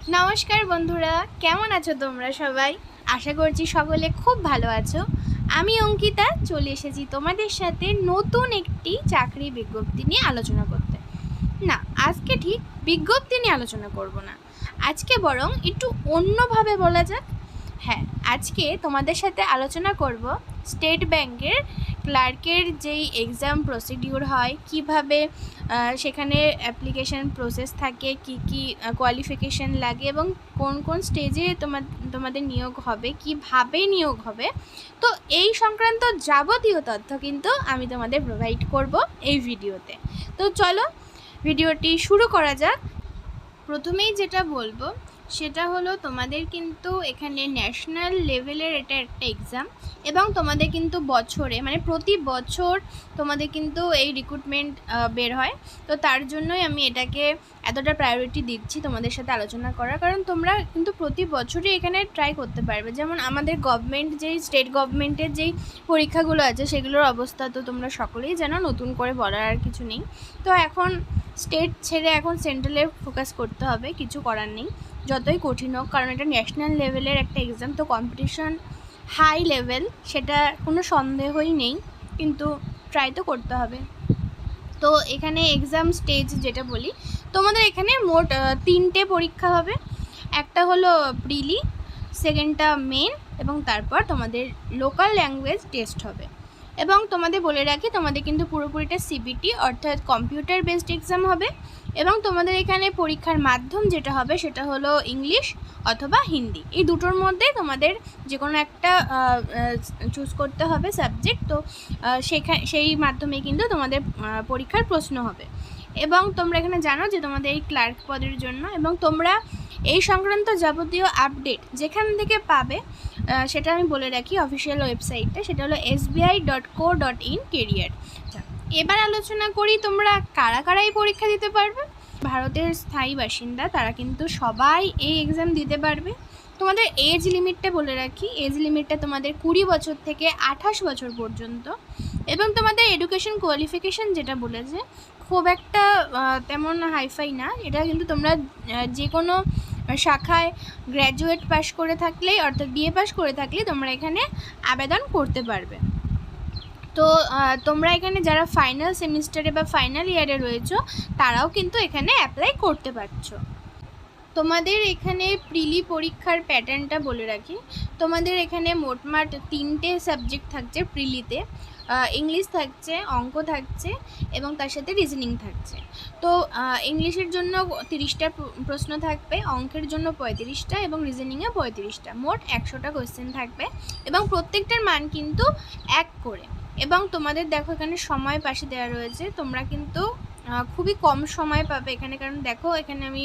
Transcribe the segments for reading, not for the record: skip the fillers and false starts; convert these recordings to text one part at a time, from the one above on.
নমস্কার বন্ধুরা, কেমন আছো তোমরা সবাই? আশা করছি সকলে খুব ভালো আছো। আমি অঙ্কিতা চলে এসেছি তোমাদের সাথে নতুন একটি চাকরি বিজ্ঞপ্তি নিয়ে আলোচনা করতে। না, আজকে ঠিক বিজ্ঞপ্তি নিয়ে আলোচনা করব না, আজকে বরং একটু অন্যভাবে বলা যাক। হ্যাঁ, আজকে তোমাদের সাথে আলোচনা করব স্টেট ব্যাংকের ক্লার্কের যেই এক্সাম প্রসিডিউর হয়, কিভাবে সেখানে অ্যাপ্লিকেশান প্রসেস থাকে, কি কি কোয়ালিফিকেশান লাগে এবং কোন কোন স্টেজে তোমাদের নিয়োগ হবে, কিভাবে নিয়োগ হবে। তো এই সংক্রান্ত যাবতীয় তথ্য কিন্তু আমি তোমাদের প্রোভাইড করব এই ভিডিওতে। তো চলো ভিডিওটি শুরু করা যাক। প্রথমেই যেটা বলবো সেটা হলো, তোমাদের কিন্তু এখানে ন্যাশনাল লেভেলের এটা একটা এক্সাম এবং তোমাদের কিন্তু বছরে প্রতি বছর তোমাদের কিন্তু এই রিক্রুটমেন্ট বের হয়। তো তার জন্যই আমি এটাকে এতটা প্রায়োরিটি দিচ্ছি তোমাদের সাথে আলোচনা করার, কারণ তোমরা কিন্তু প্রতি বছরই এখানে ট্রাই করতে পারবে। যেমন আমাদের গভর্নমেন্ট যেই স্টেট গভর্নমেন্টের যেই পরীক্ষাগুলো আছে সেগুলোর অবস্থা তো তোমরা সকলেই জানো, নতুন করে বলার আর কিছু নেই। তো এখন স্টেট ছেড়ে এখন সেন্ট্রালে ফোকাস করতে হবে, কিছু করার নেই, যতই কঠিন হোক, কারণ এটা ন্যাশনাল লেভেলের একটা এক্সাম। তো কম্পিটিশন হাই লেভেল, সেটা কোনো সন্দেহই নেই, কিন্তু ট্রাই তো করতে হবে। তো এখানে এক্সাম স্টেজ যেটা বলি, তোমাদের এখানে মোট 3টে পরীক্ষা হবে। একটা হলো প্রিলি, সেকেন্ডটা মেন, এবং তারপর তোমাদের লোকাল ল্যাঙ্গুয়েজ টেস্ট হবে। এবং তোমাদের বলে রাখি, তোমাদের কিন্তু পুরোপুরিটা সিবিটি অর্থাৎ কম্পিউটার বেসড এক্সাম হবে। এবং তোমাদের এখানে পরীক্ষার মাধ্যম যেটা হবে সেটা হলো ইংলিশ অথবা হিন্দি, এই দুটোর মধ্যে তোমাদের যে কোনো একটা চুজ করতে হবে সাবজেক্ট। তো সেই মাধ্যমে কিন্তু তোমাদের পরীক্ষার প্রশ্ন হবে। এবং তোমরা এখানে জানো যে তোমাদের এই ক্লার্ক পদের জন্য, এবং তোমরা এই সংক্রান্ত যাবতীয় আপডেট যেখান থেকে পাবে সেটা আমি বলে রাখি, অফিসিয়াল ওয়েবসাইটটা সেটা হলো sbi.co.in career। এবার আলোচনা করি তোমরা কারা কারা এই পরীক্ষা দিতে পারবে। ভারতের স্থায়ী বাসিন্দা তারা কিন্তু সবাই এই এক্সাম দিতে পারবে। তোমাদের এজ লিমিটটা বলে রাখি, এজ লিমিটটা তোমাদের 20 বছর থেকে 28 বছর পর্যন্ত। এবং তোমাদের এডুকেশন কোয়ালিফিকেশান যেটা বলেছে, খুব একটা তেমন হাইফাই না, এটা কিন্তু তোমরা যে কোনো শাখায় গ্র্যাজুয়েট পাস করে থাকলেই, অর্থাৎ বিএ পাস করে থাকলেই তোমরা এখানে আবেদন করতে পারবে। তো তোমরা এখানে যারা ফাইনাল সেমিস্টারে বা ফাইনাল ইয়ারে রয়েছো তারাও কিন্তু এখানে অ্যাপ্লাই করতে পারছো। তোমাদের এখানে প্রিলি পরীক্ষার প্যাটার্নটা বলে রাখি, তোমাদের এখানে মোটমাট 3টে সাবজেক্ট থাকছে প্রিলিতে। ইংলিশ থাকছে, অঙ্ক থাকছে এবং তার সাথে রিজনিং থাকছে। তো ইংলিশের জন্য 30টা প্রশ্ন থাকবে, অঙ্কের জন্য 35টা এবং রিজনিংয়ে 35টা, মোট 100টা কোয়েশ্চেন থাকবে এবং প্রত্যেকটার মান কিন্তু 1 করে। এবং তোমাদের দেখো এখানে সময় পাশে দেওয়া রয়েছে, তোমরা কিন্তু খুবই কম সময় পাবে এখানে, কারণ দেখো এখানে আমি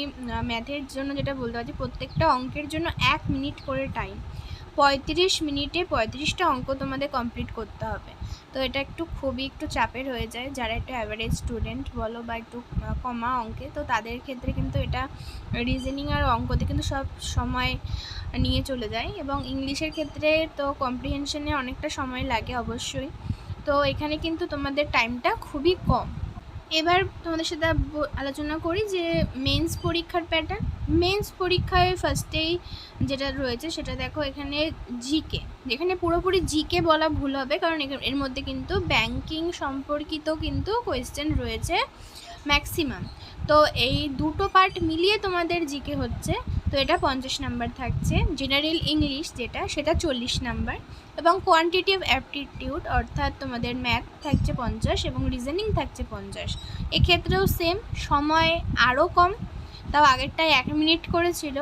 ম্যাথের জন্য যেটা বলতে পারছি, প্রত্যেকটা অঙ্কের জন্য 1 মিনিট করে টাইম, 35 মিনিটে 35টা অঙ্ক তোমাদের কমপ্লিট করতে হবে। তো এটা খুবই একটু চাপের হয়ে যায় যারা একটু অ্যাভারেজ স্টুডেন্ট বলো বা একটু কমা অঙ্কে, তো তাদের ক্ষেত্রে কিন্তু এটা রিজনিং আর অঙ্কতে কিন্তু সব সময় নিয়ে চলে যায়। এবং ইংলিশের ক্ষেত্রে তো কম্প্রিহেনশনে অনেকটা সময় লাগে অবশ্যই। তো এখানে কিন্তু তোমাদের টাইমটা খুবই কম। এবার তোমাদের সাথে আলোচনা করি যে মেন্স পরীক্ষার প্যাটার্ন। মেন্স পরীক্ষায় ফার্স্টেই যেটা রয়েছে সেটা দেখো, এখানে জিকে, যেখানে পুরোপুরি জিকে বলা ভুল হবে, কারণ এর মধ্যে কিন্তু ব্যাংকিং সম্পর্কিত কিন্তু কোয়েশ্চেন রয়েছে ম্যাক্সিমাম। তো এই দুটো পার্ট মিলিয়ে তোমাদের জিকে হচ্ছে, তো এটা 50 নাম্বার থাকছে। জেনারেল ইংলিশ সেটা 40 নাম্বার এবং কোয়ান্টিটিভ অ্যাপটিটিউড অর্থাৎ তোমাদের ম্যাথ থাকছে 50 এবং রিজনিং থাকছে 50। এক্ষেত্রেও সেম, সময় আরও কম, তাও আগেরটায় 1 মিনিট করে ছিল,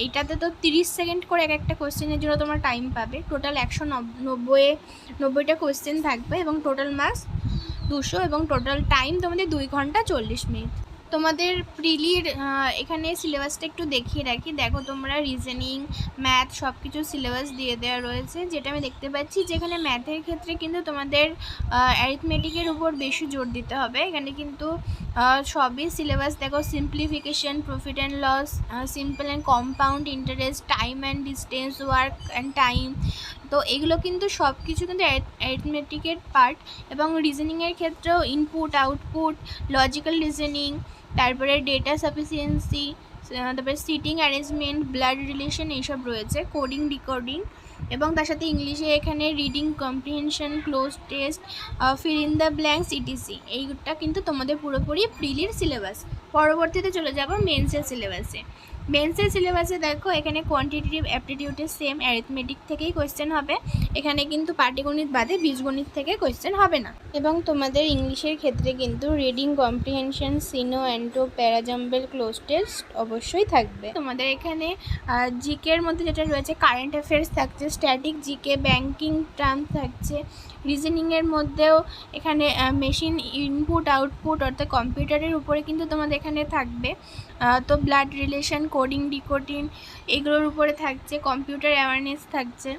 এইটাতে তো 30 সেকেন্ড করে এক একটা কোয়েশ্চেনের জন্য তোমরা টাইম পাবে। টোটাল 190টা কোয়েশ্চেন থাকবে এবং টোটাল মার্কস 200 এবং টোটাল টাইম তোমাদের 2 ঘন্টা 40 মিনিট। তোমাদের প্রিলির এখানে সিলেবাসটা একটু দেখিয়ে রাখি, দেখো তোমরা রিজনিং, ম্যাথ সব কিছু সিলেবাস দিয়ে দেওয়া রয়েছে, যেটা আমি দেখতে পাচ্ছি। যেখানে ম্যাথের ক্ষেত্রে কিন্তু তোমাদের অ্যারিথমেটিকের উপর বেশি জোর দিতে হবে। এখানে কিন্তু সবই সিলেবাস দেখো, simplification, profit and loss, simple and compound interest, time and distance, work and time, তো এগুলো কিন্তু সব কিছু কিন্তু অ্যারিথমেটিকের পার্ট। এবং রিজনিংয়ের ক্ষেত্রেও ইনপুট, আউটপুট, লজিক্যাল রিজনিং, তারপরে ডেটা সাফিসিয়েন্সি, তারপরে সিটিং অ্যারেঞ্জমেন্ট, ব্লাড রিলেশন এইসব রয়েছে, কোডিং ডিকোডিং, এবং তার সাথে ইংলিশে এখানে reading comprehension, cloze test, fill in the blanks etc. এইটা কিন্তু তোমাদের পুরোপুরি প্রিলির সিলেবাস। পরবর্তীতে চলে যাব মেন্সের সিলেবাসে। মেন্সের সিলেবাসে দেখো এখানে কোয়ান্টিটেটিভ অ্যাপটিটিউডের সেম অ্যারিথমেটিক থেকেই কোয়েশ্চেন হবে। এখানে কিন্তু পাটিগণিত বাদে বীজগণিত থেকে কোয়েশ্চেন হবে না। এবং তোমাদের ইংলিশের ক্ষেত্রে কিন্তু রিডিং কম্প্রিহেনশন, সিনো, অ্যান্টো, প্যারাজাম্বেল, ক্লোজ টেস্ট অবশ্যই থাকবে। তোমাদের এখানে জিকের মধ্যে যেটা রয়েছে কারেন্ট অ্যাফেয়ার্স থাকছে, স্ট্যাটিক জিকে, ব্যাংকিং টার্ম থাকছে, রিজনিংয়ের মধ্যেও এখানে মেশিন ইনপুট আউটপুট অর্থাৎ কম্পিউটারের উপরে কিন্তু তোমাদের এখানে থাকবে। তো ব্লাড রিলেশন, কোডিং ডিকোডিং এগুলোর উপরে থাকছে, কম্পিউটার অ্যাওয়ারনেস থাকছে।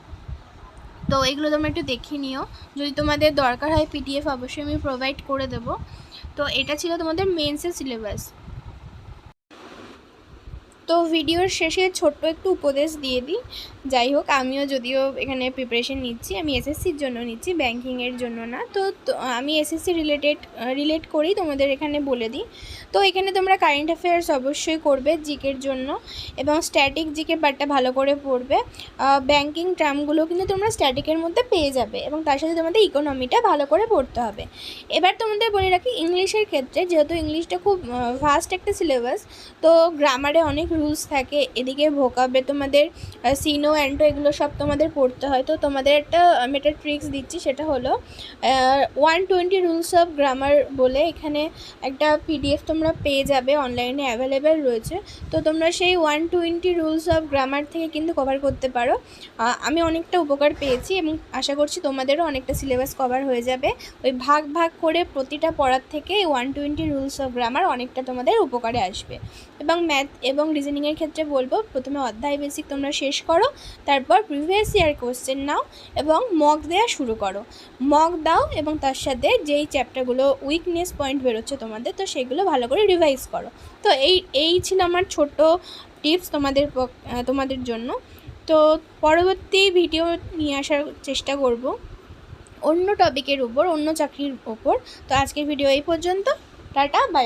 তো এগুলো তোমরা একটু দেখে নিও, যদি তোমাদের দরকার হয় পিডিএফ অবশ্যই আমি প্রোভাইড করে দেবো। তো এটা ছিল তোমাদের মেন্সের সিলেবাস। তো ভিডিওর শেষে ছোট্ট একটু উপদেশ দিয়ে দিই। যাই হোক, আমিও যদিও এখানে প্রিপারেশন নিচ্ছি, আমি এসএসসির জন্য নিচ্ছি, ব্যাংকিংয়ের জন্য না। তো আমি এসএসসি রিলেট করেই তোমাদের এখানে বলে দিই। তো এখানে তোমরা কারেন্ট অ্যাফেয়ার্স অবশ্যই করবে জিকের জন্য, এবং স্ট্যাটিক জিকে পার্টটা ভালো করে পড়বে। ব্যাংকিং টার্মগুলো কিন্তু তোমরা স্ট্যাটিকের মধ্যে পেয়ে যাবে, এবং তার সাথে তোমাদের ইকোনমিটা ভালো করে পড়তে হবে। এবার তোমাদের বলে রাখি, ইংলিশের ক্ষেত্রে যেহেতু ইংলিশটা খুব ভাস্ট একটা সিলেবাস, তো গ্রামারে অনেক রুলস থাকে, এদিকে ভোকাবে তোমাদের সিনো, অ্যান্টো এগুলো সব তোমাদের পড়তে হয়। তো তোমাদের আমি একটা ট্রিক্স দিচ্ছি, সেটা হলো 120 রুলস অফ গ্রামার বলে এখানে একটা পিডিএফ তোমরা পেয়ে যাবে, অনলাইনে অ্যাভেলেবেল রয়েছে। তো তোমরা সেই 120 রুলস অফ গ্রামার থেকে কিন্তু কভার করতে পারো। আমি অনেকটা উপকার পেয়েছি, এবং আশা করছি তোমাদেরও অনেকটা সিলেবাস কভার হয়ে যাবে। ওই ভাগ ভাগ করে প্রতিটা পড়ার থেকে 120 রুলস অফ গ্রামার অনেকটা তোমাদের উপকারে আসবে। এবং ম্যাথ এবং রিজনিংয়ের ক্ষেত্রে বলবো, প্রথমে অধ্যায় বেসিক তোমরা শেষ করো, তারপর প্রিভিয়াস ইয়ার কোশ্চেন নাও এবং মক দেওয়া শুরু করো। মক দাও এবং তার সাথে যেই চ্যাপ্টারগুলো উইকনেস পয়েন্ট বেরোচ্ছে তোমাদের, তো সেগুলো ভালো করে রিভাইজ করো। তো এই ছিল আমার ছোট্ট টিপস তোমাদের জন্য। তো পরবর্তী ভিডিও নিয়ে আসার চেষ্টা করব অন্য টপিকের উপর, অন্য চাকরির ওপর। তো আজকের ভিডিও এই পর্যন্ত। Tata, by.